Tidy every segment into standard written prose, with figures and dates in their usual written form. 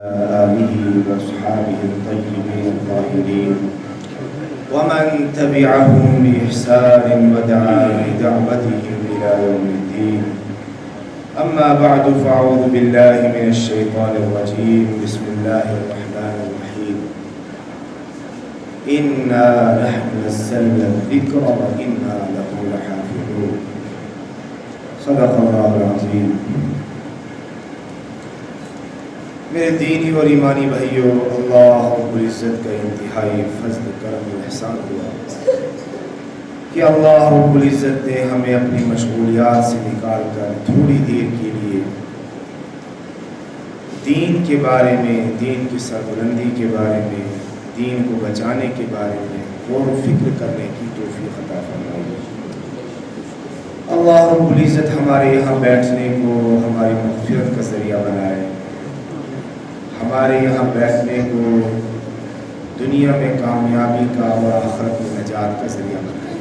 آله وأصحابه الطيبين الطاهرين ومن تبعهم بإحسان ودعا بدعوتهم إلى يوم الدين. أما بعد فأعوذ بالله من الشيطان الرجيم. بسم الله الرحمن الرحيم. إنا نحن نزلنا الذكر وإنا له لحافظون. صدق الله العظيم. میرے دینی اور ایمانی بھائیوں، اللہ رب العزت کا انتہائی فضل کرم و احسان ہوا کہ اللہ رب العزت نے ہمیں اپنی مشغولیات سے نکال کر تھوڑی دیر کے لیے دین کے بارے میں، دین کی سربلندی کے بارے میں، دین کو بچانے کے بارے میں غور و فکر کرنے کی توفیق عطا فرمائی. اللہ رب العزت ہمارے یہاں بیٹھنے کو ہماری مغفرت کا ذریعہ بنائے، ہمارے یہاں بیٹھنے کو دنیا میں کامیابی کا اور آخرت میں نجات کا ذریعہ بنائے.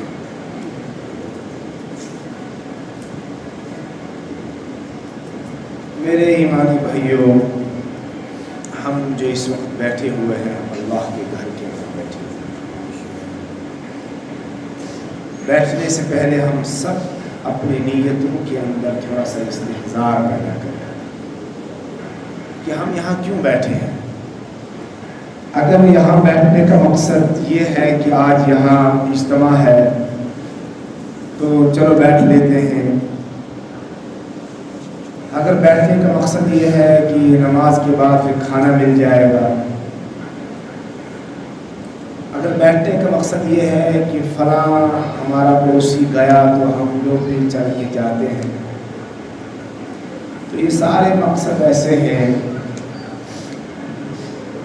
میرے ایمانی بھائیوں، ہم جو اس وقت بیٹھے ہوئے ہیں اللہ کے گھر کے اندر بیٹھے ہوئے ہیں. بیٹھنے سے پہلے ہم سب اپنی نیتوں کے اندر تھوڑا سا استحضار پیدا کریں کہ ہم یہاں کیوں بیٹھے ہیں. اگر یہاں بیٹھنے کا مقصد یہ ہے کہ آج یہاں اجتماع ہے تو چلو بیٹھ لیتے ہیں، اگر بیٹھنے کا مقصد یہ ہے کہ نماز کے بعد پھر کھانا مل جائے گا، اگر بیٹھنے کا مقصد یہ ہے کہ فلاں ہمارا پڑوسی گیا تو ہم لوگ بھی چل کے جاتے ہیں، تو یہ سارے مقصد ایسے ہیں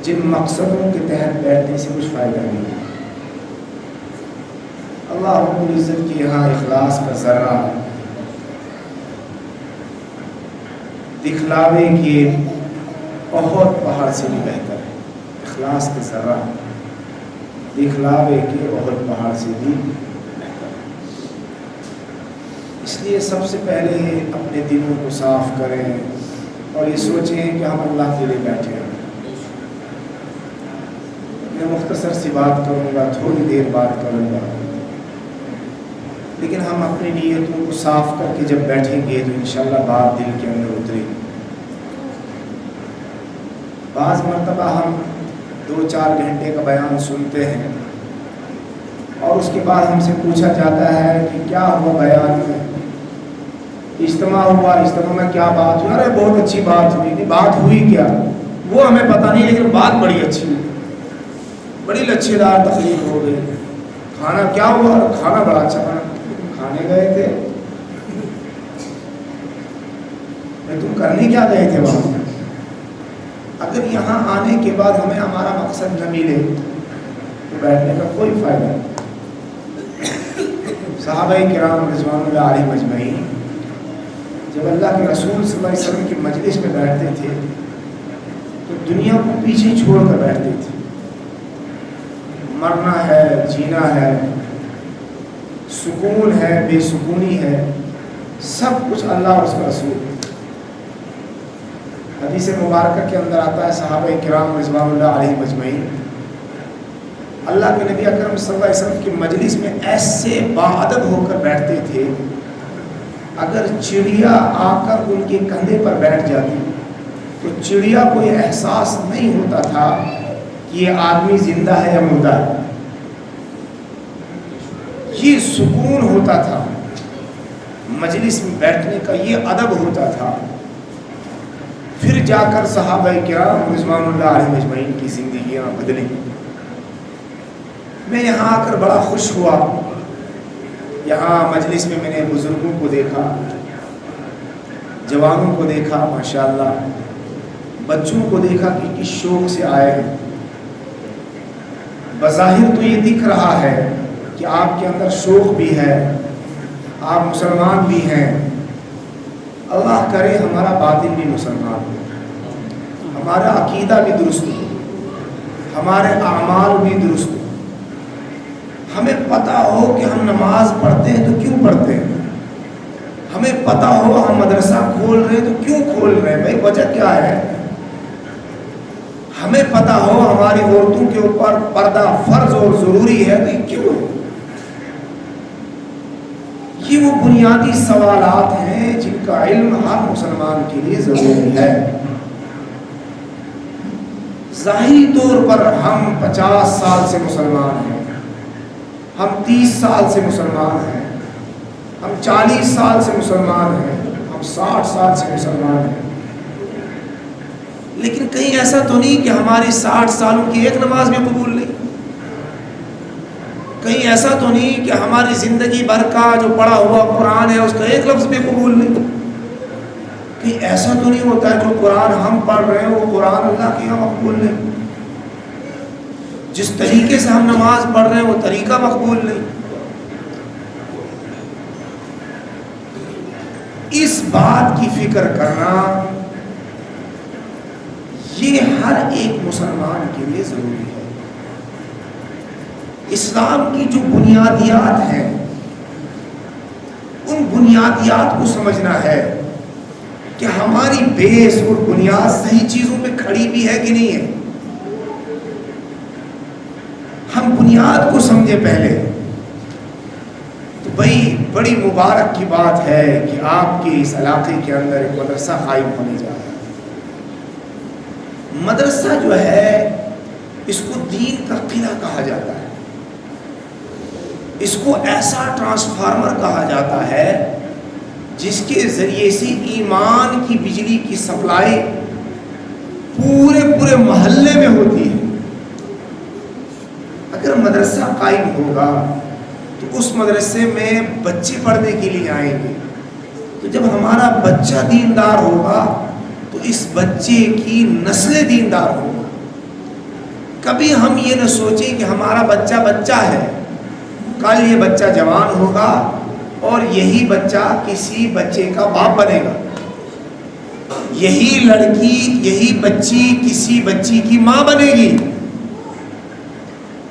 جن مقصدوں کے تحت بیٹھنے سے کچھ فائدہ نہیں ہے. اللہ رب العزت کے یہاں اخلاص کا ذرہ دکھلاوے کے بہت پہاڑ سے بھی بہتر ہے. اخلاص کا ذرہ دکھلاوے کے بہت پہاڑ سے بھی بہتر ہے. اس لیے سب سے پہلے اپنے دلوں کو صاف کریں اور یہ سوچیں کہ ہم اللہ کے لیے بیٹھے ہیں. میں مختصر سی بات کروں گا، تھوڑی دیر بات کروں گا، لیکن ہم اپنی نیتوں کو صاف کر کے جب بیٹھیں گے تو انشاءاللہ بات دل کے اندر اترے گی. بعض مرتبہ ہم 2-4 گھنٹے کا بیان سنتے ہیں اور اس کے بعد ہم سے پوچھا جاتا ہے کہ کیا ہوا بیان میں، اجتماع ہوا، اجتماع میں کیا بات ہوئی؟ ارے بہت اچھی بات ہوئی. نہیں، بات ہوئی کیا وہ ہمیں پتہ نہیں، لیکن بات بڑی اچھی ہوئی، بڑی لچھے دار تقریر ہو گئی. کھانا کیا ہوا؟ کھانا بڑا اچھا بنا. کھانے گئے تھے؟ تم کرنے کیا گئے تھے وہاں؟ اگر یہاں آنے کے بعد ہمیں ہمارا مقصد نہ ملے تو بیٹھنے کا کوئی فائدہ نہیں. صحابہ کرام رضوان اللہ علیہم اجمعین جب اللہ کے رسول صلی اللہ علیہ وسلم کی مجلس میں بیٹھتے تھے تو دنیا کو پیچھے چھوڑ کر بیٹھتے تھے. مرنا ہے، جینا ہے، سکون ہے، بے سکونی ہے، سب کچھ اللہ اور اس کا رسول. حدیث مبارکہ کے اندر آتا ہے صحابہ کرام رضوان اللہ علیہم اجمعین اللہ کے نبی اکرم صلی اللہ علیہ وسلم کی مجلس میں ایسے باادب ہو کر بیٹھتے تھے، اگر چڑیا آ کر ان کے کندھے پر بیٹھ جاتی تو چڑیا کو یہ احساس نہیں ہوتا تھا کہ یہ آدمی زندہ ہے یا مردہ ہے. یہ سکون ہوتا تھا، مجلس میں بیٹھنے کا یہ ادب ہوتا تھا. پھر جا کر صحابہ کرام رضوان اللہ علیہم اجمعین کی زندگیاں بدلی. میں یہاں آ کر بڑا خوش ہوا. یہاں مجلس میں نے بزرگوں کو دیکھا، جوانوں کو دیکھا، ماشاءاللہ بچوں کو دیکھا کہ کس شوق سے آئے ہیں. بظاہر تو یہ دکھ رہا ہے کہ آپ کے اندر شوق بھی ہے، آپ مسلمان بھی ہیں. اللہ کرے ہمارا باطن بھی مسلمان ہو، ہمارا عقیدہ بھی درست ہو، ہمارے اعمال بھی درست ہو. ہمیں پتہ ہو کہ ہم نماز پڑھتے ہیں تو کیوں پڑھتے ہیں، ہمیں پتہ ہو ہم مدرسہ کھول رہے ہیں تو کیوں کھول رہے ہیں، بھائی وجہ کیا ہے. ہمیں پتہ ہو ہماری عورتوں کے اوپر پردہ فرض اور ضروری ہے تو یہ کیوں ہے؟ یہ وہ بنیادی سوالات ہیں جن کا علم ہر مسلمان کے لیے ضروری ہے۔ ظاہری طور پر ہم 50 سال سے مسلمان ہیں، ہم 30 سال سے مسلمان ہیں، ہم 40 سال سے مسلمان ہیں، ہم 60 سال سے مسلمان ہیں، لیکن کہیں ایسا تو نہیں کہ ہماری 60 سالوں کی ایک نماز بھی قبول نہیں، کہیں ایسا تو نہیں کہ ہماری زندگی بھر کا جو پڑھا ہوا قرآن ہے اس کا ایک لفظ بھی قبول نہیں، کہیں ایسا تو نہیں ہوتا ہے جو قرآن ہم پڑھ رہے ہیں وہ قرآن اللہ کے یہاں مقبول نہیں، جس طریقے سے ہم نماز پڑھ رہے ہیں وہ طریقہ مقبول نہیں۔ اس بات کی فکر کرنا یہ ہر ایک مسلمان کے لیے ضروری ہے۔ اسلام کی جو بنیادیات ہیں ان بنیادیات کو سمجھنا ہے کہ ہماری بیس اور بنیاد صحیح چیزوں پہ کھڑی بھی ہے کہ نہیں ہے۔ ہم بنیاد کو سمجھے پہلے تو بھائی بڑی مبارک کی بات ہے کہ آپ کے اس علاقے کے اندر ایک مدرسہ قائم ہونے جا رہا ہے۔ مدرسہ جو ہے اس کو دین کا قلعہ کہا جاتا ہے، اس کو ایسا ٹرانسفارمر کہا جاتا ہے جس کے ذریعے سے ایمان کی بجلی کی سپلائی پورے محلے میں ہوتی ہے۔ اگر مدرسہ قائم ہوگا تو اس مدرسے میں بچے پڑھنے کے لیے آئیں گے، تو جب ہمارا بچہ دیندار ہوگا تو اس بچے کی نسل دیندار ہوگا۔ کبھی ہم یہ نہ سوچیں کہ ہمارا بچہ ہے، کل یہ بچہ جوان ہوگا اور یہی بچہ کسی بچے کا باپ بنے گا، یہی لڑکی یہی بچی کسی بچی کی ماں بنے گی۔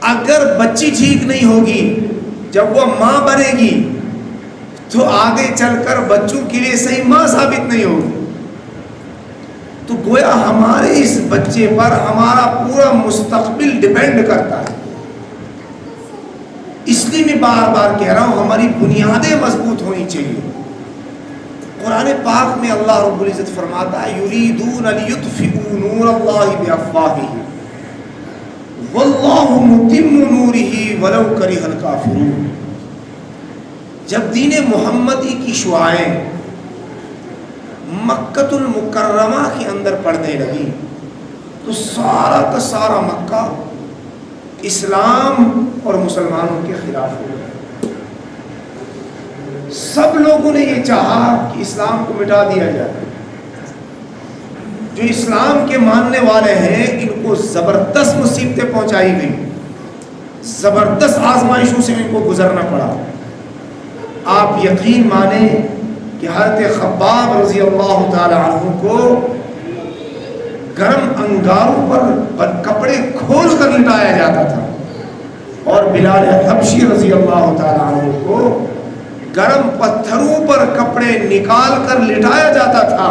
اگر بچی ٹھیک نہیں ہوگی جب وہ ماں بنے گی تو آگے چل کر بچوں کے لیے صحیح ماں ثابت نہیں ہوگی۔ تو گویا ہمارے اس بچے پر ہمارا پورا مستقبل ڈیپینڈ کرتا ہے۔ اس لیے میں بار بار کہہ رہا ہوں ہماری بنیادیں مضبوط ہونی چاہیے۔ قرآن پاک میں اللہ رب العزت فرماتا ہے یریدون لیطفئوا نور اللہ بافواہہم واللہ متم نورہ ولو کرہ الکافرون۔ جب دین محمدی کی شعائیں مکۃ المکرمہ کے اندر پڑھنے لگی تو سارا کا سارا مکہ اسلام اور مسلمانوں کے خلاف ہو گیا۔ سب لوگوں نے یہ چاہا کہ اسلام کو مٹا دیا جائے۔ جو اسلام کے ماننے والے ہیں ان کو زبردست مصیبتیں پہنچائی گئی، زبردست آزمائشوں سے ان کو گزرنا پڑا۔ آپ یقین مانیں کہ حضرت خباب رضی اللہ تعالی عنہ کو گرم انگاروں پر کپڑے کھول کر لٹایا جاتا تھا، اور بلال حبشی رضی اللہ تعالی عنہ کو گرم پتھروں پر کپڑے نکال کر لٹایا جاتا تھا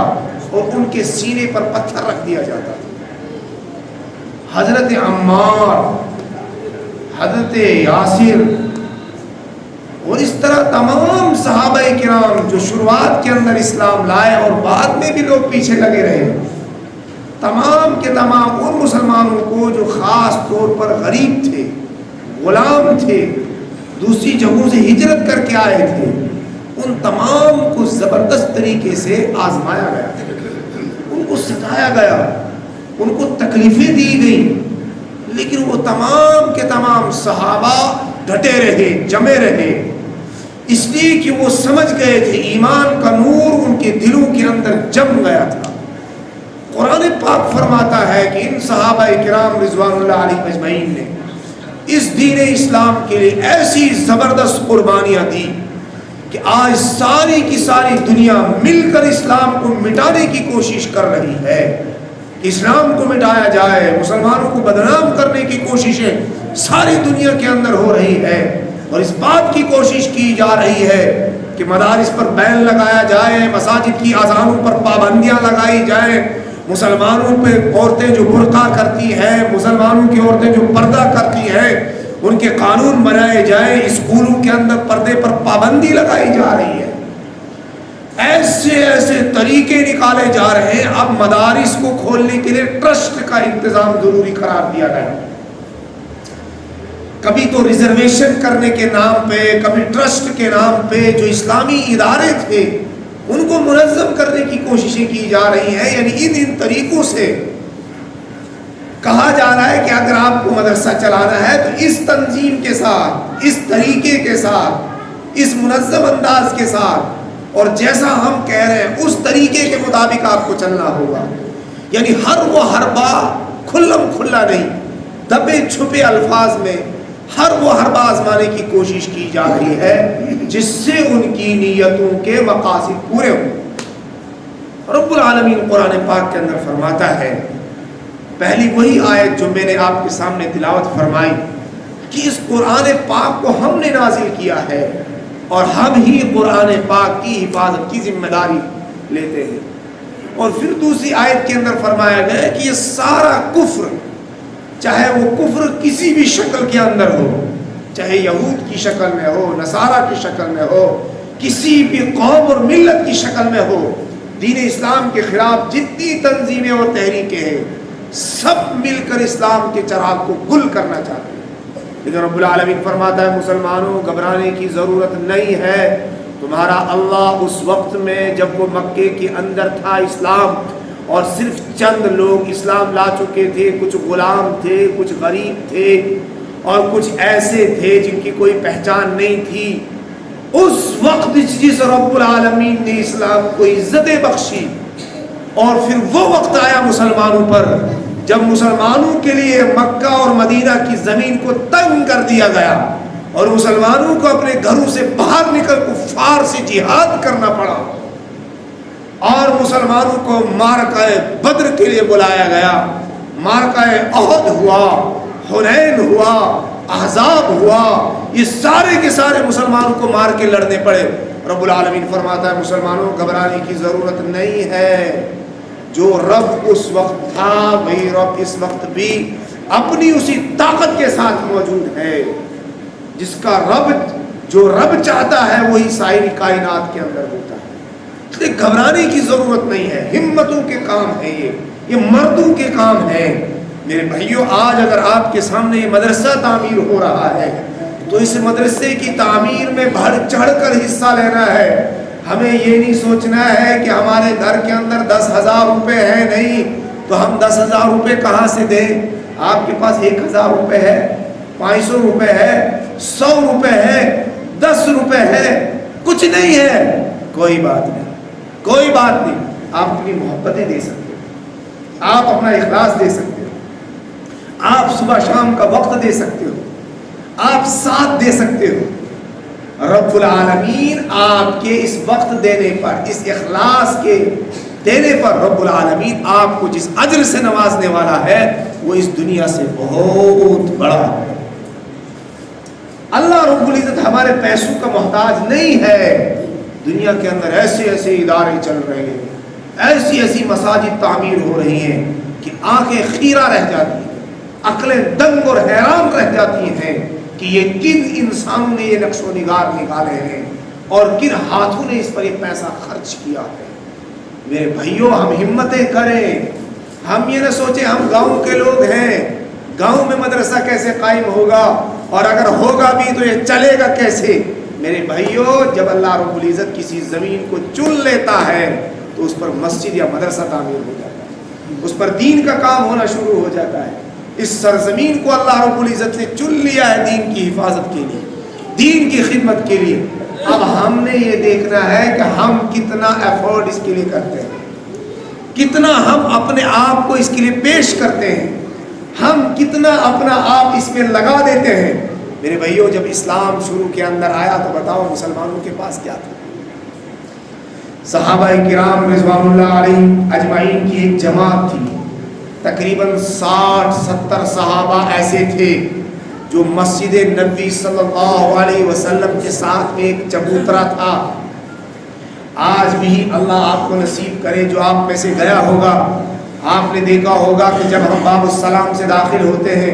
اور ان کے سینے پر پتھر رکھ دیا جاتا تھا۔ حضرت عمار، حضرت یاسر اور اس طرح تمام صحابہ کرام جو شروعات کے اندر اسلام لائے اور بعد میں بھی لوگ پیچھے لگے رہے، تمام کے تمام ان مسلمانوں کو جو خاص طور پر غریب تھے، غلام تھے، دوسری جگہوں سے ہجرت کر کے آئے تھے، ان تمام کو زبردست طریقے سے آزمایا گیا، ان کو ستایا گیا، ان کو تکلیفیں دی گئیں، لیکن وہ تمام کے تمام صحابہ ڈٹے رہے، جمے رہے، اس لیے کہ وہ سمجھ گئے تھے ایمان کا نور ان کے دلوں کے اندر جم گیا تھا۔ قرآن پاک فرماتا ہے کہ ان صحابہ کرام رضوان اللہ علیہم اجمعین نے اس دین اسلام کے لیے ایسی زبردست قربانیاں دی کہ آج ساری کی ساری دنیا مل کر اسلام کو مٹانے کی کوشش کر رہی ہے۔ اسلام کو مٹایا جائے، مسلمانوں کو بدنام کرنے کی کوششیں ساری دنیا کے اندر ہو رہی ہے، اور اس بات کی کوشش کی جا رہی ہے کہ مدارس پر بین لگایا جائے، مساجد کی اذانوں پر پابندیاں لگائی جائیں، مسلمانوں پہ عورتیں جو برقع کرتی ہیں، مسلمانوں کی عورتیں جو پردہ کرتی ہیں، ان کے قانون بنائے جائیں، اسکولوں کے اندر پردے پر پابندی لگائی جا رہی ہے، ایسے ایسے طریقے نکالے جا رہے ہیں۔ اب مدارس کو کھولنے کے لیے ٹرسٹ کا انتظام ضروری قرار دیا گیا، کبھی تو ریزرویشن کرنے کے نام پہ، کبھی ٹرسٹ کے نام پہ جو اسلامی ادارے تھے ان کو منظم کرنے کی کوششیں کی جا رہی ہیں۔ یعنی ان طریقوں سے کہا جا رہا ہے کہ اگر آپ کو مدرسہ چلانا ہے تو اس تنظیم کے ساتھ، اس طریقے کے ساتھ، اس منظم انداز کے ساتھ، اور جیسا ہم کہہ رہے ہیں اس طریقے کے مطابق آپ کو چلنا ہوگا۔ یعنی ہر وہ حربہ کھلم کھلا نہیں، دبے چھپے الفاظ میں ہر وہ حربہ آزمانے کی کوشش کی جا رہی ہے جس سے ان کی نیتوں کے مقاصد پورے ہوں۔ رب العالمین قرآن پاک کے اندر فرماتا ہے، پہلی وہی آیت جو میں نے آپ کے سامنے تلاوت فرمائی کہ اس قرآن پاک کو ہم نے نازل کیا ہے اور ہم ہی قرآن پاک کی حفاظت کی ذمہ داری لیتے ہیں۔ اور پھر دوسری آیت کے اندر فرمایا گیا کہ یہ سارا کفر، چاہے وہ کفر کسی بھی شکل کے اندر ہو، چاہے یہود کی شکل میں ہو، نصارہ کی شکل میں ہو، کسی بھی قوم اور ملت کی شکل میں ہو، دین اسلام کے خلاف جتنی تنظیمیں اور تحریکیں ہیں سب مل کر اسلام کے چراغ کو گل کرنا چاہتے ہیں۔ لیکن رب العالمین فرماتا ہے مسلمانوں گھبرانے کی ضرورت نہیں ہے، تمہارا اللہ اس وقت میں جب وہ مکے کے اندر تھا اسلام اور صرف چند لوگ اسلام لا چکے تھے، کچھ غلام تھے، کچھ غریب تھے اور کچھ ایسے تھے جن کی کوئی پہچان نہیں تھی، اس وقت جس رب العالمین نے اسلام کو عزتیں بخشی، اور پھر وہ وقت آیا مسلمانوں پر جب مسلمانوں کے لیے مکہ اور مدینہ کی زمین کو تنگ کر دیا گیا اور مسلمانوں کو اپنے گھروں سے باہر نکل کفار سے جہاد کرنا پڑا، اور مسلمانوں کو معرکہ بدر کے لیے بلایا گیا، معرکہ احد ہوا، حنین ہوا، احزاب ہوا، یہ سارے کے سارے مسلمانوں کو مار کے لڑنے پڑے۔ رب العالمین فرماتا ہے مسلمانوں گھبرانے کی ضرورت نہیں ہے، جو رب اس وقت تھا وہی رب اس وقت بھی اپنی اسی طاقت کے ساتھ موجود ہے، جس کا رب جو رب چاہتا ہے وہی ساری کائنات کے اندر ہوتا ہے۔ اس لیے گھبرانے کی ضرورت نہیں ہے، ہمتوں کے کام ہے، یہ مردوں کے کام ہے۔ میرے بھائیوں آج اگر آپ کے سامنے یہ مدرسہ تعمیر ہو رہا ہے تو اس مدرسے کی تعمیر میں بڑھ چڑھ کر حصہ لینا ہے۔ ہمیں یہ نہیں سوچنا ہے کہ ہمارے گھر کے اندر 10,000 روپے ہیں، نہیں تو ہم 10,000 روپے کہاں سے دیں؟ آپ کے پاس 1,000 روپے ہے، 500 روپے ہے، 100 روپے ہے، 10 روپے ہے، کچھ نہیں ہے، کوئی بات نہیں، کوئی بات نہیں، آپ اپنی محبتیں دے سکتے ہو، آپ اپنا اخلاص دے سکتے ہو، آپ صبح شام کا وقت دے سکتے ہو، آپ ساتھ دے سکتے ہو۔ رب العالمین آپ کے اس وقت دینے پر، اس اخلاص کے دینے پر رب العالمین آپ کو جس اجر سے نوازنے والا ہے وہ اس دنیا سے بہت بڑا ہے۔ اللہ رب العزت ہمارے پیسوں کا محتاج نہیں ہے۔ دنیا کے اندر ایسے ایسے ادارے چل رہے ہیں، ایسی ایسی مساجد تعمیر ہو رہی ہیں کہ آنکھیں خیرہ رہ جاتی ہیں، عقلیں دنگ اور حیران رہ جاتی ہیں کہ یہ کن انسانوں نے یہ نقش و نگار نکالے ہیں اور کن ہاتھوں نے اس پر یہ پیسہ خرچ کیا ہے۔ میرے بھائیوں ہم ہمتیں کریں، ہم یہ نہ سوچیں ہم گاؤں کے لوگ ہیں، گاؤں میں مدرسہ کیسے قائم ہوگا اور اگر ہوگا بھی تو یہ چلے گا کیسے؟ میرے بھائیوں جب اللہ رب العزت کسی زمین کو چن لیتا ہے تو اس پر مسجد یا مدرسہ تعمیر ہو جاتا ہے، اس پر دین کا کام ہونا شروع ہو جاتا ہے۔ اس سرزمین کو اللہ رب العزت نے چن لیا ہے دین کی حفاظت کے لیے، دین کی خدمت کے لیے۔ اب ہم نے یہ دیکھنا ہے کہ ہم کتنا ایفورٹ اس کے لیے کرتے ہیں، کتنا ہم اپنے آپ کو اس کے لیے پیش کرتے ہیں، ہم کتنا اپنا آپ اس میں لگا دیتے ہیں۔ میرے بھائیوں جب اسلام شروع کے اندر آیا تو بتاؤ مسلمانوں کے پاس کیا تھا؟ صحابہ کرام رضوان اللہ علیہ اجمعین کی ایک جماعت تھی، تقریباً 60-70 صحابہ ایسے تھے جو مسجد نبوی صلی اللہ علیہ وسلم کے ساتھ میں ایک چبوترا تھا۔ آج بھی اللہ آپ کو نصیب کرے جو آپ میں سے گیا ہوگا آپ نے دیکھا ہوگا کہ جب ہم باب السلام سے داخل ہوتے ہیں،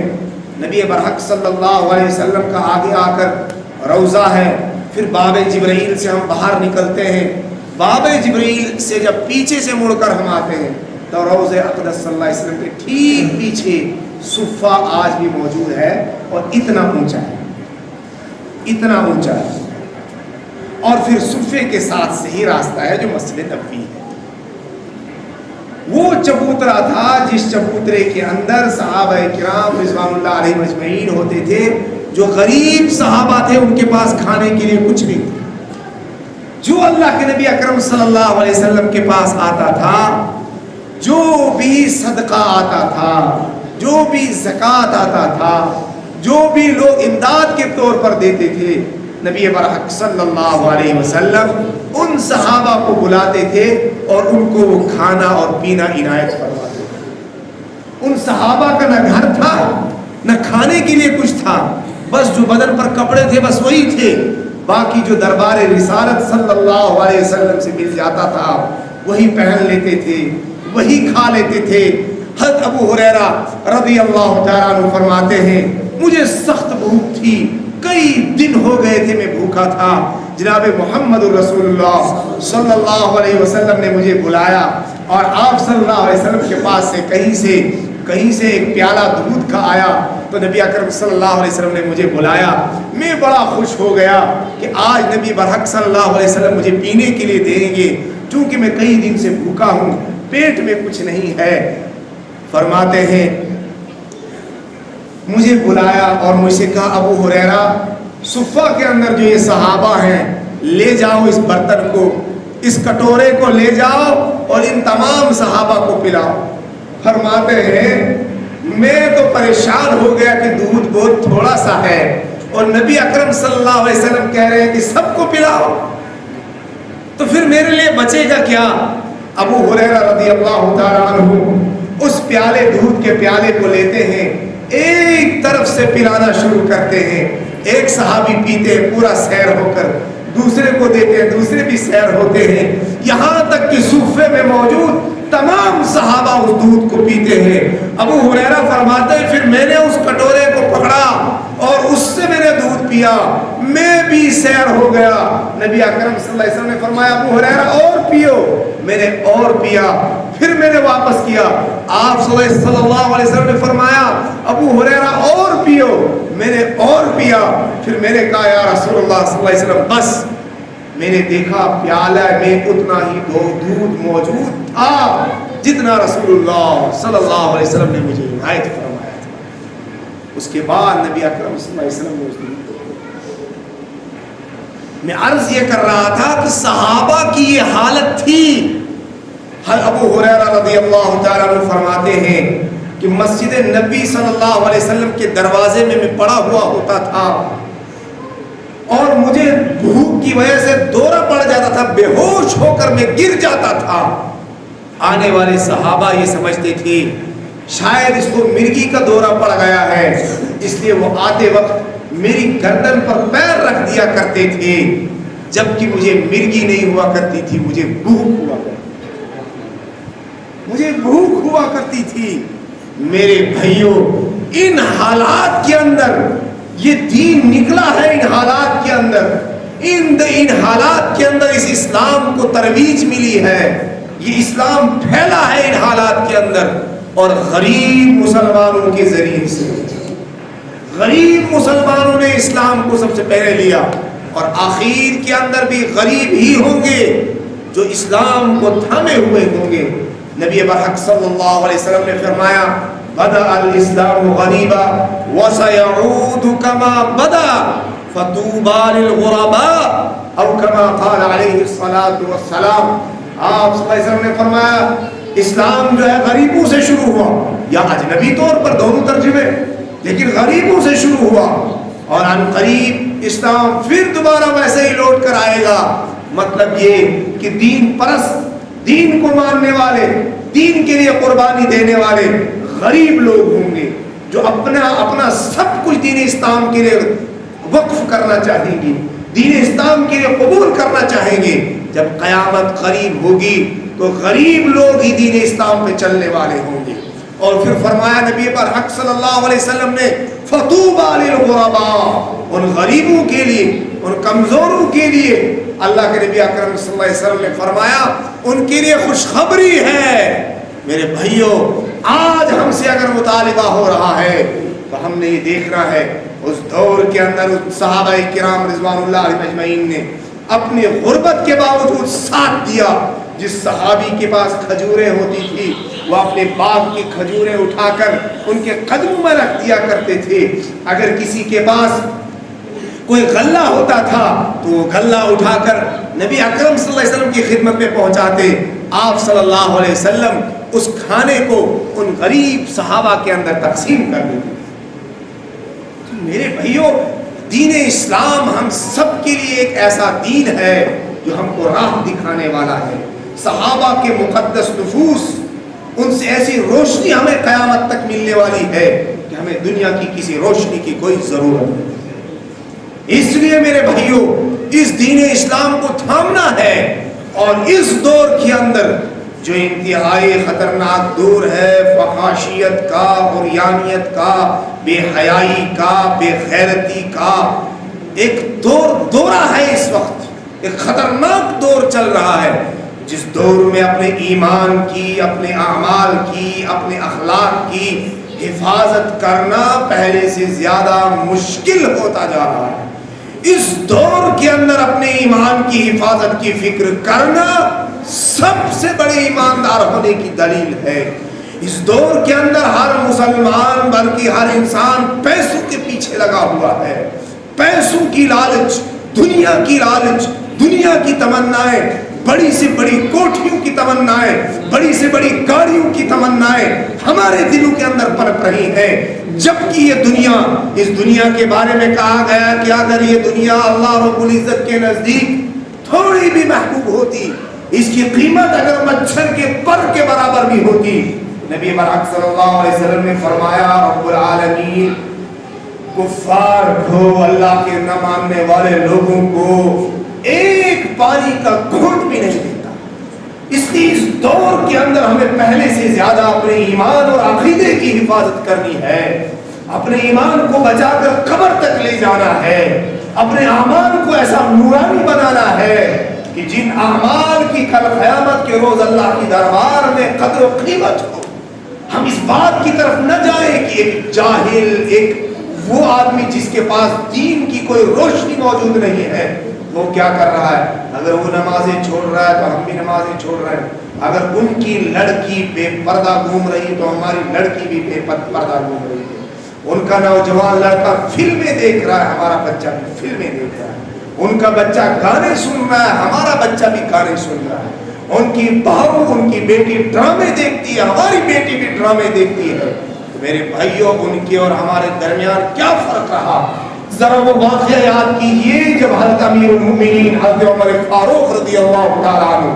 نبی برحق صلی اللہ علیہ وسلم کا آگے آ کر روضہ ہے، پھر باب جبرائیل سے ہم باہر نکلتے ہیں، باب جبرائیل سے جب پیچھے سے مڑ کر ہم آتے ہیں تو روضہ اقدس صلی اللہ علیہ وسلم کے ٹھیک پیچھے صفہ آج بھی موجود ہے، اور اتنا اونچا ہے، اتنا اونچا ہے، اور پھر صفے کے ساتھ سے ہی راستہ ہے جو مسجد نبوی ہے۔ وہ چبوترا تھا جس چبوترے کے اندر صحابہ کرام رضوان اللہ علیہم اجمعین ہوتے تھے، جو غریب صحابہ تھے، ان کے پاس کھانے کے لیے کچھ نہیں تھا۔ جو اللہ کے نبی اکرم صلی اللہ علیہ وسلم کے پاس آتا تھا، جو بھی صدقہ آتا تھا، جو بھی زکوٰۃ آتا تھا، جو بھی لوگ امداد کے طور پر دیتے تھے، نبی برحق صلی اللہ علیہ وسلم ان صحابہ کو بلاتے تھے اور ان کو وہ کھانا اور پینا عنایت فرماتے تھے۔ ان صحابہ کا نہ گھر تھا، نہ کھانے کے لیے کچھ تھا، بس جو بدن پر کپڑے تھے بس وہی تھے، باقی جو دربار رسالت صلی اللہ علیہ وسلم سے مل جاتا تھا وہی پہن لیتے تھے، وہی کھا لیتے تھے۔ حضرت ابو ہریرہ رضی اللہ تعالیٰ عنہ فرماتے ہیں، مجھے سخت بھوک تھی، کئی دن ہو گئے تھے میں بھوکا تھا، جناب محمد رسول اللہ صلی اللہ علیہ وسلم نے مجھے بلایا، اور آپ صلی اللہ علیہ وسلم کے پاس سے کہیں سے ایک پیالہ دودھ کا آیا، تو نبی اکرم صلی اللہ علیہ وسلم نے مجھے بلایا۔ میں بڑا خوش ہو گیا کہ آج نبی برحق صلی اللہ علیہ وسلم مجھے پینے کے لیے دیں گے، چونکہ میں کئی دن سے بھوکا ہوں، پیٹ میں کچھ نہیں ہے۔ فرماتے ہیں مجھے بلایا اور مجھ سے کہا، ابو ہریرہ صفہ کے اندر جو یہ صحابہ ہیں لے جاؤ اس برتن کو، اس کٹورے کو لے جاؤ اور ان تمام صحابہ کو پلاؤ۔ فرماتے ہیں میں تو پریشان ہو گیا کہ دودھ بہت تھوڑا سا ہے، اور نبی اکرم صلی اللہ علیہ وسلم کہہ رہے ہیں کہ سب کو پلاؤ، تو پھر میرے لیے بچے گا کیا؟ ابو ہریرہ رضی اللہ تعالیٰ عنہ اس پیالے دودھ کے پیالے کو لیتے ہیں، ایک طرف سے پلانا شروع کرتے ہیں، ایک صحابی پیتے ہیں پورا سیر ہو کر، دوسرے کو دیتے ہیں، دوسرے بھی سیر ہوتے ہیں، یہاں تک کہ صفے میں موجود تمام صحابہ اس دودھ کو پیتے ہیں۔ ابو ہریرہ فرماتے ہیں پھر میں نے اس کٹورے کو پکڑا اور اس سے میں نے دودھ پیا، میں بھی سیر ہو گیا۔ نبی اکرم صلی اللہ علیہ وسلم نے فرمایا ابو ہریرہ اور پیو، میں نے اور پیا، پھر میں نے واپس کیا۔ آپ صلی اللہ علیہ وسلم نے فرمایا ابو ہریرہ اور پیو، میں نے اور پیا، پھر میں نے کہا یا رسول اللہ صلی اللہ علیہ وسلم بس۔ میں نے دیکھا پیالہ میں اتنا ہی دودھ موجود تھا جتنا رسول اللہ صلی اللہ علیہ وسلم نے مجھے عنایت فرمایا تھا۔ اس کے بعد نبی اکرم صلی اللہ علیہ وسلم نے اس دودھ کو، میں عرض یہ کر رہا تھا کہ صحابہ کی یہ حالت تھی۔ ابو ہریرہ رضی اللہ تعالیٰ عنہ فرماتے ہیں کہ مسجد نبی صلی اللہ علیہ وسلم کے دروازے میں میں پڑا ہوا ہوتا تھا، اور مجھے بھوک کی وجہ سے دورہ پڑ جاتا تھا، بے ہوش ہو کر میں گر جاتا تھا۔ آنے والے صحابہ یہ سمجھتے تھے شاید اس کو مرگی کا دورہ پڑ گیا ہے، اس لیے وہ آتے وقت میری گردن پر پیر رکھ دیا کرتے تھے، جبکہ مجھے مرگی نہیں ہوا کرتی تھی، مجھے بھوک ہوا کرتی تھی۔ میرے بھائیوں، ان حالات کے اندر یہ دین نکلا ہے، ان حالات کے اندر ان حالات کے اندر اس اسلام کو ترویج ملی ہے، یہ اسلام پھیلا ہے ان حالات کے اندر، اور غریب مسلمانوں کے ذریعے سے غریب مسلمانوں نے اسلام کو سب سے پہلے لیا، اور آخر کے اندر بھی غریب ہی ہوں گے جو اسلام کو تھامے ہوئے ہوں گے۔ نبی برحق صلی اللہ علیہ وسلم نے فرمایا بدأ الاسلام غریبا وسيعود كما بدأ فطوبى للغرباء او كما قال علیہ الصلاۃ والسلام۔ آپ صلی اللہ علیہ وسلم نے فرمایا اسلام جو ہے غریبوں سے شروع ہوا، یا اجنبی طور پر دونوں ترجمے، لیکن غریبوں سے شروع ہوا، اور عن قریب اسلام پھر دوبارہ ویسے ہی لوٹ کر آئے گا۔ مطلب یہ کہ دین پرست، دین کو ماننے والے، دین کے لیے قربانی دینے والے غریب لوگ ہوں گے، جو اپنا سب کچھ دین اسلام کے لیے وقف کرنا چاہیں گے، دین اسلام کے لیے قبول کرنا چاہیں گے۔ جب قیامت قریب ہوگی تو غریب لوگ ہی دین اسلام پہ چلنے والے ہوں گے۔ اور پھر فرمایا نبی پر حق صلی اللہ علیہ وسلم نے فطوبى للغرباء، ان غریبوں کے لیے، ان کمزوروں کے لیے اللہ کے نبی اکرم صلی اللہ علیہ وسلم نے فرمایا ان کے لیے خوشخبری ہے۔ میرے بھائیوں، آج ہم سے اگر مطالبہ ہو رہا ہے تو ہم نے یہ دیکھنا ہے اس دور کے اندر صحابہ کرام رضوان اللہ علیہم اجمعین نے اپنی غربت کے باوجود ساتھ دیا۔ جس صحابی کے پاس کھجوریں ہوتی تھی وہ اپنے باغ کی کھجوریں اٹھا کر ان کے قدموں میں رکھ دیا کرتے تھے۔ اگر کسی کے پاس کوئی غلہ ہوتا تھا تو وہ غلہ اٹھا کر نبی اکرم صلی اللہ علیہ وسلم کی خدمت میں پہنچاتے۔ آپ صلی اللہ علیہ وسلم اس کھانے کو ان غریب صحابہ کے اندر تقسیم کر دیتے۔ میرے بھائیوں، دین اسلام ہم سب کے لیے ایک ایسا دین ہے جو ہم کو راہ دکھانے والا ہے۔ صحابہ کے مقدس نفوس، ان سے ایسی روشنی ہمیں قیامت تک ملنے والی ہے کہ ہمیں دنیا کی کسی روشنی کی کوئی ضرورت نہیں۔ اس لیے میرے بھائیوں، اس دین اسلام کو تھامنا ہے، اور اس دور کے اندر جو انتہائی خطرناک دور ہے فحاشیت کا، عریانیت کا، بے حیائی کا، بے غیرتی کا، ایک دورہ ہے اس وقت، ایک خطرناک دور چل رہا ہے، جس دور میں اپنے ایمان کی، اپنے اعمال کی، اپنے اخلاق کی حفاظت کرنا پہلے سے زیادہ مشکل ہوتا جا رہا ہے۔ اس دور کے اندر اپنے ایمان کی حفاظت کی فکر کرنا سب سے بڑے ایماندار ہونے کی دلیل ہے۔ اس دور کے اندر ہر مسلمان بلکہ ہر انسان پیسوں کے پیچھے لگا ہوا ہے۔ پیسوں کی لالچ، دنیا کی لالچ، دنیا کی تمنائیں، بڑی سے بڑی کوٹھیوں کی تمنائیں، بڑی سے بڑی گاڑیوں کی تمنائیں ہمارے دلوں کے اندر پنپ رہی ہیں، جبکہ یہ دنیا، اس دنیا کے بارے میں کہا گیا کہ اگر یہ دنیا اللہ رب العزت کے نزدیک تھوڑی بھی محبوب ہوتی، اس کی قیمت اگر مچھر کے پر کے برابر بھی ہوتی، نبی برحق صلی اللہ علیہ وسلم نے فرمایا رب العالمین کفار کو، اللہ کے نہ ماننے والے لوگوں کو ایک پانی کا گھونٹ بھی نہیں دیتا۔ اس لیے اس دور کے اندر ہمیں پہلے سے زیادہ اپنے ایمان اور عقیدے کی حفاظت کرنی ہے، اپنے ایمان کو بچا کر قبر تک لے جانا ہے، اپنے اعمال کو ایسا نورانی بنانا ہے کہ جن اعمال کی کل قیامت کے روز اللہ کی دربار میں قدر و قیمت ہو۔ ہم اس بات کی طرف نہ جائیں کہ ایک جاہل، ایک وہ آدمی جس کے پاس دین کی کوئی روشنی موجود نہیں ہے، وہ کیا کر رہا ہے؟ اگر وہ نمازیں چھوڑ رہا ہے تو ہم بھی نمازیں چھوڑ رہے ہیں، اگر ان کی لڑکی بے پردہ گھوم رہی تو ہماری لڑکی بھی بے پردہ گھوم رہی ہے، ان کا نوجوان لڑکا فلمیں دیکھ رہا ہے، ہمارا بچہ بھی فلمیں دیکھ رہا ہے، ان کا بچہ گانے سن رہا ہے، ہمارا بچہ بھی گانے سن رہا ہے، ان کی بہو، ان کی بیٹی ڈرامے دیکھتی ہے، ہماری بیٹی بھی ڈرامے دیکھتی ہے۔ تو میرے بھائیوں، ان کے اور ہمارے درمیان کیا فرق رہا؟ ذرا وہ واقعہ یاد کیجئے جب حضرت امیر المؤمنین حضرت عمر فاروق رضی اللہ تعالیٰ عنہ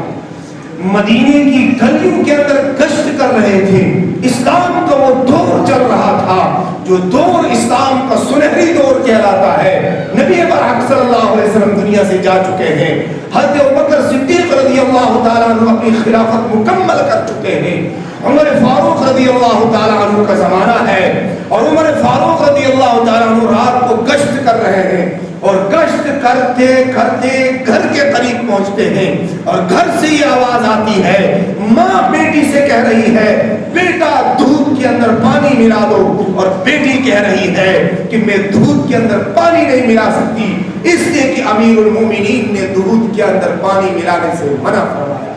مدینے کی گلیوں کے اندر گشت کر رہے تھے۔ اسلام کا وہ دور چل رہا تھا جو دور اسلام کا سنہری دور کہلاتا ہے۔ نبی برحق صلی اللہ علیہ وسلم دنیا سے جا چکے ہیں، حضرت ابوبکر صدیق رضی اللہ تعالیٰ عنہ اپنی خلافت مکمل کر چکے ہیں، عمر فاروق رضی اللہ تعالیٰ عنہ کا زمانہ ہے، اور عمر فاروق رضی اللہ تعالیٰ عنہ رات کو گشت کر رہے ہیں، اور گشت کرتے کرتے گھر کے قریب پہنچتے ہیں، اور گھر سے یہ آواز آتی ہے، ماں بیٹی سے کہہ رہی ہے بیٹا دودھ کے اندر پانی ملا دو، اور بیٹی کہہ رہی ہے کہ میں دودھ کے اندر پانی نہیں ملا سکتی، اس لیے کہ امیر المومنین نے دودھ کے اندر پانی ملانے سے منع فرمایا۔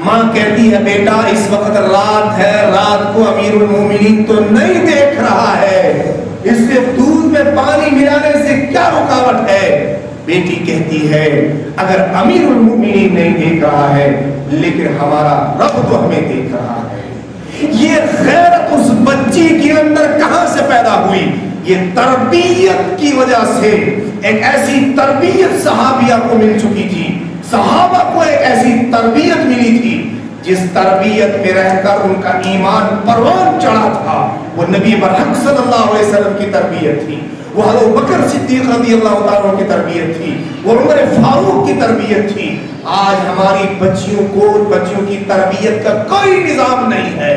ماں کہتی ہے بیٹا اس وقت رات ہے، رات کو امیر المومنین تو نہیں دیکھ رہا ہے، اس لیے دودھ میں پانی ملانے سے کیا رکاوٹ ہے؟ بیٹی کہتی ہے اگر امیر المومنین نہیں دیکھ رہا ہے لیکن ہمارا رب تو ہمیں دیکھ رہا ہے۔ یہ غیرت اس بچی کے اندر کہاں سے پیدا ہوئی؟ یہ تربیت کی وجہ سے، ایک ایسی تربیت صحابیہ کو مل چکی تھی، صحابہ کو ایک ایسی تربیت ملی تھی جس تربیت میں رہ کر ان کا ایمان پروان چڑھا تھا، وہ نبی برحق صلی اللہ علیہ وسلم کی تربیت تھی۔ وہ حضرت بکر صدیق رضی اللہ تعالیٰ کی تربیت تھی، وہ عمر فاروق کی تربیت تھی۔ آج ہماری بچیوں کی تربیت کا کوئی نظام نہیں ہے۔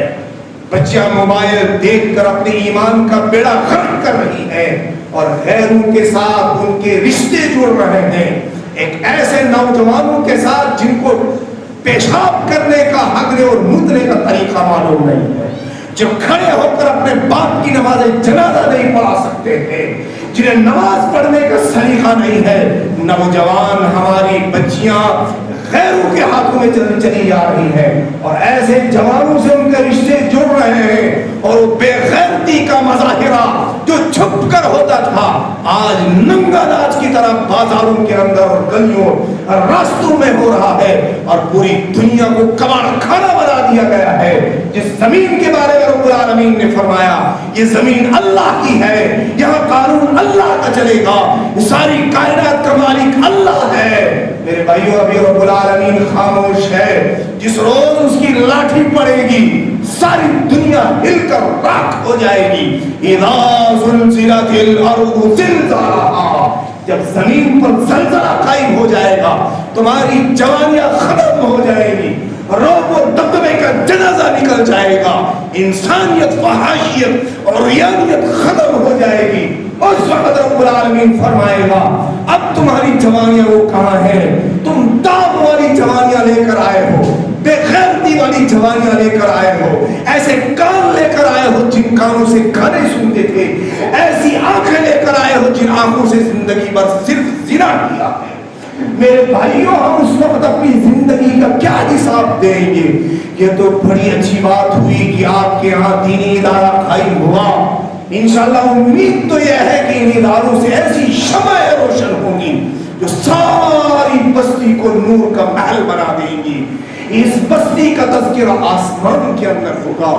بچیاں موبائل دیکھ کر اپنے ایمان کا بیڑا غرق کر رہی ہے اور غیروں کے ساتھ ان کے رشتے جڑ رہے ہیں، ایک ایسے نوجوانوں کے ساتھ جن کو پیشاب کرنے کا، ہگنے اور مودنے کا طریقہ معلوم نہیں ہے، جو کھڑے ہو کر اپنے باپ کی نماز جنازہ نہیں پڑھا سکتے ہیں، جنہیں نماز پڑھنے کا سلیقہ نہیں ہے۔ نوجوان ہماری بچیاں غیروں کے ہاتھوں میں چلی جا رہی ہے اور ایسے جوانوں سے ان کے رشتے جڑ رہے ہیں، اور وہ بے غیرتی کا مظاہرہ جو چھپ کر ہوتا تھا آج ننگا ناچ کی طرح بازاروں کے اندر اور گلیوں اور راستوں میں ہو رہا ہے، اور پوری دنیا کو کباڑ خانہ بنا دیا گیا ہے۔ جس زمین کے بارے میں رب العالمین نے فرمایا یہ زمین اللہ کی ہے، یہاں قانون اللہ کا چلے گا، ساری کائنات کا مالک اللہ ہے۔ میرے بھائیوں، ابھی رب العالمین خاموش ہے، جس روز اس کی لاٹھی پڑے گی ساری دنیا ہل کر راکھ ہو جائے گی۔ اذا زلزلت الارض زلزالہا، جب زمین پر زلزلہ قائم ہو جائے گا تمہاری جوانیاں ختم ہو جائے گی، روب و دبدبے کا جنازہ نکل جائے گا، انسانیت، فحاشیت اور ریانیت ختم ہو جائے گی۔ اس وقت رب العالمین فرمائے گا اب تمہاری جوانیاں وہ کہاں ہیں؟ تم داغ والی جوانیاں لے کر آئے ہو، بے غیرتی والی جوانیاں لے کر آئے ہو، ایسے کان لے کر آئے ہو جن کانوں سے گانے سنتے تھے، ایسی آنکھیں لے کر آئے ہو جن آنکھوں سے زندگی بھر صرف زنا کیا ہے۔ میرے بھائیوں، ہم اس وقت اپنی زندگی کا کیا حساب دیں گے؟ یہ تو بڑی اچھی بات ہوئی کہ آپ کے یہاں دینی ادارہ قائم ہوا، انشاءاللہ امید تو یہ ہے کہ ان اداروں سے ایسی شمعیں روشن ہوں گی جو ساری بستی کو نور کا محل بنا دیں گی۔ اس بستی کا تذکرہ آسمان کے اندر ہوگا،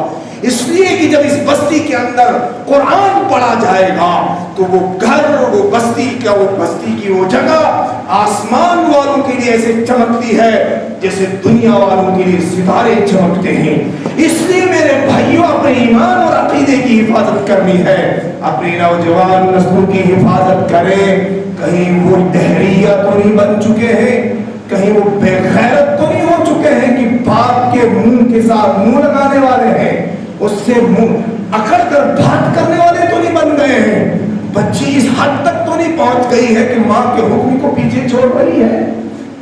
اس لیے کہ جب اس بستی کے اندر قرآن پڑھا جائے گا تو وہ گھر، وہ بستی کی وہ جگہ آسمان والوں کے لیے ایسے چمکتی ہے جیسے دنیا والوں کے لیے ستارے چمکتے ہیں۔ اس لیے میرے بھائیوں، اپنے ایمان اور عقیدے کی حفاظت کرنی ہے، اپنی نوجوان نسلوں کی حفاظت کریں۔ کہیں وہ دہریہ تو نہیں بن چکے ہیں، کہیں وہ بے غیرت تو نہیں ہو چکے ہیں کہ باپ کے منہ کے ساتھ منہ لگانے والے ہیں، اس سے منہ اکڑ کر بات کرنے والے تو نہیں بن گئے ہیں۔ بچی اس حد تک تو نہیں پہنچ گئی ہے کہ ماں کے حکم کو پیچھے چھوڑ رہی ہے،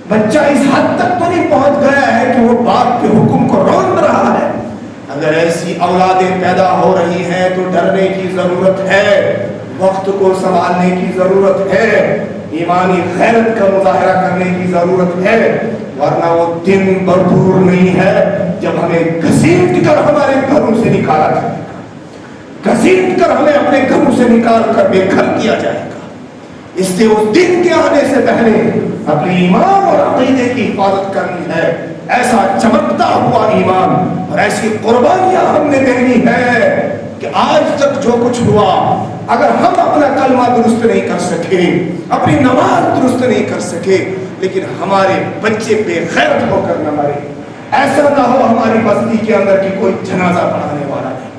بچہ اس حد تک تو نہیں پہنچ گیا ہے کہ وہ باپ کے حکم کو روند رہا ہے۔ اگر ایسی اولادیں پیدا ہو رہی ہیں تو ڈرنے کی ضرورت ہے، وقت کو سنبھالنے کی ضرورت ہے، ایمانی غیرت کا مظاہرہ کرنے کی ضرورت ہے، ورنہ وہ دن دور نہیں ہے جب ہمیں گھسیٹ کر ہمارے گھروں سے نکالا جائے گا، گھسیٹ کر ہمیں اپنے گھروں سے نکال کر بے گھر کیا جائے گا۔ اس سے اس دن کے آنے سے پہلے اپنے ایمان اور عقیدے کی حفاظت کرنی ہے۔ ایسا چمکتا ہوا ایمان اور ایسی قربانیاں ہم نے دینی ہے کہ آج تک جو کچھ ہوا، اگر ہم اپنا کلمہ درست نہیں کر سکے، اپنی نماز درست نہیں کر سکے، لیکن ہمارے بچے بے غیرت ہو کر نہ مرے، ایسا نہ ہو ہماری بستی کے اندر کہ کوئی جنازہ پڑھانے والا نہیں،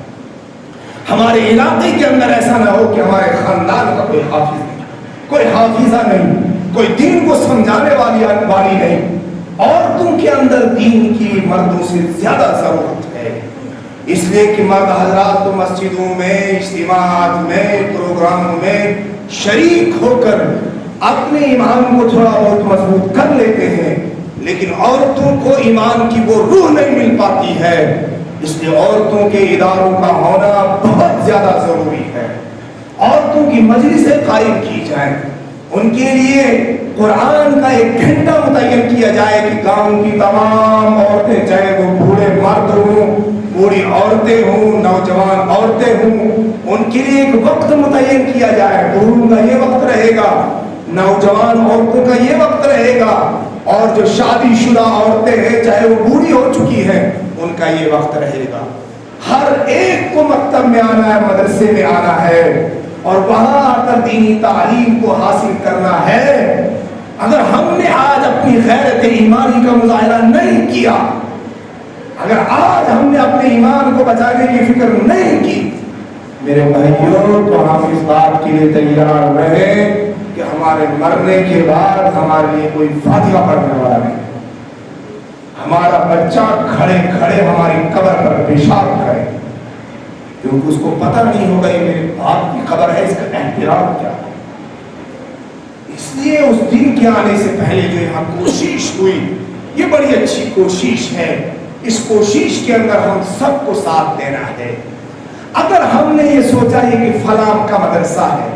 ہمارے علاقے کے اندر ایسا نہ ہو کہ ہمارے خاندان کا کوئی حافظ نہیں، کوئی حافظہ نہیں، کوئی دین کو سمجھانے والی نہیں۔ عورتوں کے اندر دین کی مردوں سے زیادہ ضرورت ہے، اس لیے کہ مرد حضرات تو مسجدوں میں، اجتماعات میں، پروگراموں میں شریک ہو کر اپنے ایمان کو تھوڑا بہت مضبوط کر لیتے ہیں، لیکن عورتوں کو ایمان کی وہ روح نہیں مل پاتی ہے۔ اس لیے عورتوں کے اداروں کا ہونا بہت زیادہ ضروری ہے۔ عورتوں کی مجلسیں قائم کی جائیں، ان کے لیے قرآن کا 1 گھنٹہ متعین کیا جائے کہ گاؤں کی تمام عورتیں، چاہے وہ بوڑھے مرد ہوں، بوڑھی عورتیں ہوں، نوجوان عورتیں ہوں، ان کے لیے ایک وقت متعین کیا جائے۔ بوڑھوں کا یہ وقت رہے گا، نوجوان عورتوں کا یہ وقت رہے گا، اور جو شادی شدہ عورتیں ہیں چاہے وہ بوڑھی ہو چکی ہیں ان کا یہ وقت رہے گا۔ ہر ایک کو مکتب میں آنا ہے، مدرسے میں آنا ہے، اور وہاں آ کر دینی تعلیم کو حاصل کرنا ہے۔ اگر ہم نے آج اپنی غیرت ایمانی کا مظاہرہ نہیں کیا، اگر آج ہم نے اپنے ایمان کو بچانے کی فکر نہیں کی، میرے بھائیوں، تو ہم اس بات کے لیے تیار رہیں کہ ہمارے مرنے کے بعد ہمارے لیے کوئی فاتحہ پڑھنے والا نہیں. ہمارا بچہ کھڑے کھڑے ہماری قبر پر پیشاب کرے، کیونکہ اس کو پتہ نہیں ہوگا یہ میرے باپ کی قبر ہے، اس کا احترام کیا ہے. اس لیے اس دن کے آنے سے پہلے جو یہاں کوشش ہوئی، یہ بڑی اچھی کوشش ہے. اس کوشش کے اندر ہم سب کو ساتھ دینا ہے. اگر ہم نے یہ سوچا ہے کہ فلاں کا مدرسہ ہے،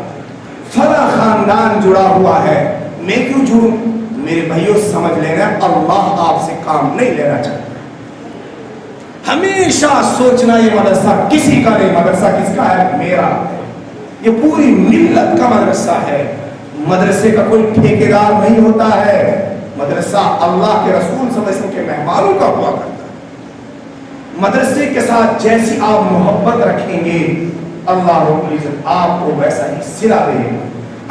فلاں خاندان جڑا ہوا ہے، میں کیوں جڑوں؟ میرے بھائیوں سمجھ لینا، اللہ آپ سے کام نہیں لینا چاہتا. ہمیشہ سوچنا یہ مدرسہ کسی کا نہیں، مدرسہ کس کا ہے؟ میرا ہے. یہ پوری ملت کا مدرسہ ہے. مدرسے کا کوئی ٹھیکیدار نہیں ہوتا ہے. مدرسہ اللہ کے رسول صلی اللہ علیہ وسلم کے مہمانوں کا ہوا کرتا ہے. مدرسے کے ساتھ جیسی آپ محبت رکھیں گے، اللہ رب العزت آپ کو ویسا ہی صلہ دے گا.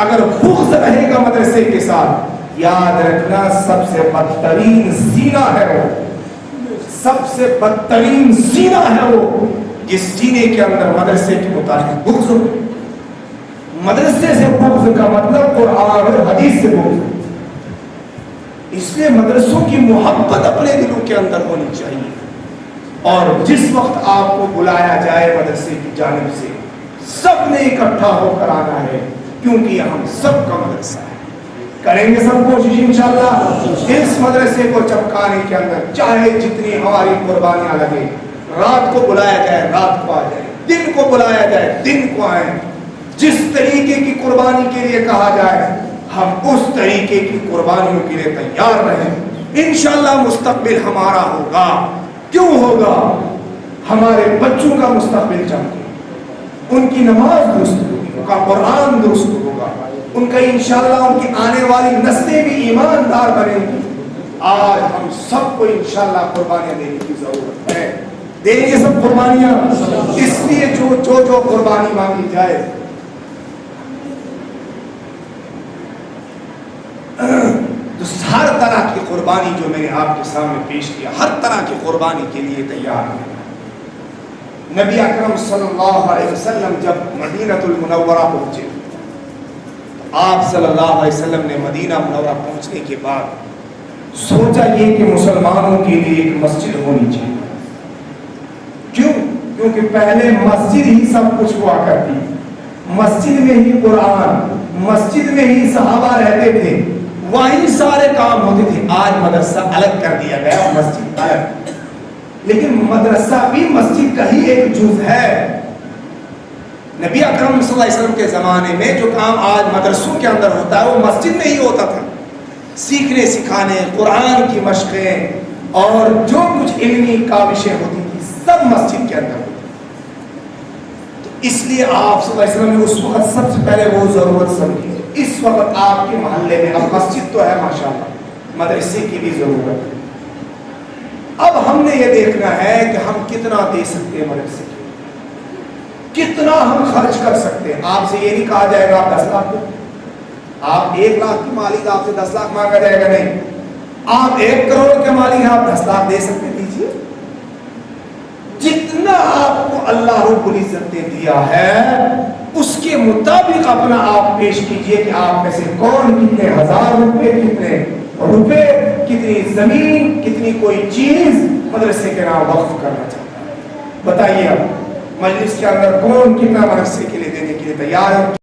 اگر بغض رہے گا مدرسے کے ساتھ، یاد رکھنا سب سے بدترین زینہ ہے وہ، سب سے بدترین زینہ ہے وہ جس زینے کے اندر مدرسے کے متعلق بغض ہو. مدرسے سے بغض کا مطلب قرآن اور حدیث سے بغض. اس لیے مدرسوں کی محبت اپنے دلوں کے اندر ہونی چاہیے. اور جس وقت آپ کو بلایا جائے مدرسے کی جانب سے، سب نے اکٹھا ہو کر آنا ہے، کیونکہ یہ ہم سب کا مدرسہ ہے. کریں گے سب کوشش انشاءاللہ اس مدرسے کو چمکانے کے اندر، چاہے جتنی ہماری قربانیاں لگے. رات کو بلایا جائے رات کو آ جائے، دن کو بلایا جائے دن کو آئیں. جس طریقے کی قربانی کے لیے کہا جائے ہم اس طریقے کی قربانیوں کے لیے تیار رہیں. انشاءاللہ مستقبل ہمارا ہوگا. کیوں ہوگا؟ ہمارے بچوں کا مستقبل چمکے، ان کی نماز درست ہوگی، ان کا قرآن درست ہوگا، ان کا انشاءاللہ ان کی آنے والی نسلیں بھی ایماندار بنیں گی. آج ہم سب کو انشاءاللہ قربانیاں دینے کی ضرورت ہے. دیں گے سب قربانیاں. اس لیے جو قربانی مانگی جائے، تو ہر طرح کی قربانی جو میں نے آپ کے سامنے پیش کیا، ہر طرح کی قربانی کے لیے تیار ہے. نبی اکرم صلی اللہ علیہ وسلم جب مدینہ المنورہ پہنچے، آپ صلی اللہ علیہ وسلم نے مدینہ منورہ پہنچنے کے بعد سوچا یہ کہ مسلمانوں کے لیے ایک مسجد ہونی چاہیے. کیوں؟ کیونکہ پہلے مسجد ہی سب کچھ ہوا کرتی، مسجد میں ہی قرآن، مسجد میں ہی صحابہ رہتے تھے، وہیں سارے کام ہوتے تھے. آج مدرسہ الگ کر دیا گیا، مسجد الگ. لیکن مدرسہ بھی مسجد کا ہی ایک جز ہے. نبی اکرم صلی اللہ علیہ وسلم کے زمانے میں جو کام آج مدرسوں کے اندر ہوتا ہے وہ مسجد میں ہی ہوتا تھا. سیکھنے سکھانے، قرآن کی مشقیں اور جو کچھ علمی کاوشیں ہوتی تھی سب مسجد کے اندر ہوتی. تو اس لیے آپ صلی اللہ علیہ وسلم نے اس وقت سب سے پہلے وہ ضرورت سمجھی. اس وقت آپ کے محلے میں اب مسجد تو ہے ماشاءاللہ، مدرسے کی بھی ضرورت ہے. اب ہم نے یہ دیکھنا ہے کہ ہم کتنا دے سکتے ہیں مدرسے کے، کتنا ہم خرچ کر سکتے ہیں. آپ سے یہ نہیں کہا جائے گا آپ 10 لاکھ دو، آپ 1 لاکھ کی مالک آپ سے 10 لاکھ مانگا جائے گا. نہیں، آپ 1 کروڑ کے مالک ہیں، آپ 10 لاکھ دے سکتے ہیں، دیجیے. جتنا آپ کو اللہ رب العزت نے دیا ہے اس کے مطابق اپنا آپ پیش کیجئے کہ آپ میں سے کون کتنے 1000 روپے، کتنے روپے، کتنی زمین، کتنی کوئی چیز مدرسے کے نام وقف کرنا چاہتا ہے. بتائیے اب مجلس کے اندر کون کتنا مدرسے کے لیے دینے کے لیے تیار ہے؟